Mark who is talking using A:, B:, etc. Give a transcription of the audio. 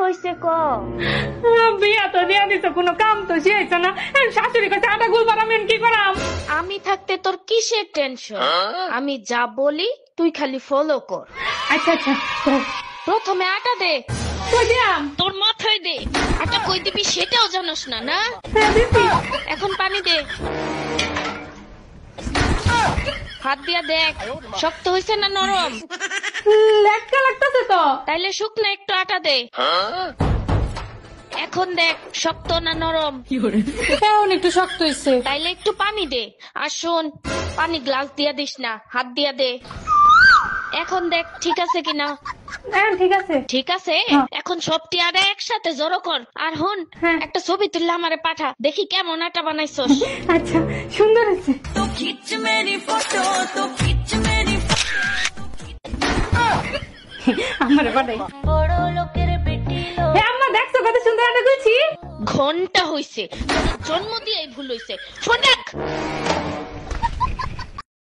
A: হয়েছে ক?
B: বিয়া তো দিয়া দিছ, কোনো কাম তো শেষ না। শাশুড়ি কাছে আটা গুল বানাবেন, কি করাম?
A: আমি থাকতে তোর কিসের টেনশন? আমি যা বলি তুই খালি ফলো কর।
B: আচ্ছা আচ্ছা,
A: প্রথমে আটা দে।
B: কই দিয়াম?
A: তোর মাথায় দে। আটা কই দিবি সেটাও জানোস না, না?
B: হ্যাঁ দিছি।
A: এখন পানি দে। হাত দিয়া দেখ শক্ত হয়েছে না নরম।
B: লেটকা লাগতেছে তো।
A: তাইলে শুকনো একটু আটা দে। এখন দেখ শক্ত না নরম।
B: এখন একটু শক্ত হয়েছে।
A: তাইলে একটু পানি দে। আর শোন, পানি গ্লাস দিয়া দিস না, হাত দিয়া দে। এখন দেখ ঠিক আছে কিনা।
B: হ্যাঁ ঠিক আছে।
A: ঠিক আছে, এখন সবটি আটা একসাথে জড়ো কর। আর হন,
B: হ্যাঁ।
A: একটা ছবি তুললে আমারে পাঠা, দেখি কেমন আটা বানাইছস।
B: আচ্ছা, সুন্দর আছে। আমার পাঠাই।
A: বড় লোকের বেটি
B: হ্যাঁ আম্মা, দেখছো কত সুন্দর আটা গুলছি?
A: ঘন্টা হইছে, জন্ম দিয়েই ভুল হইছে। শোন দেখ।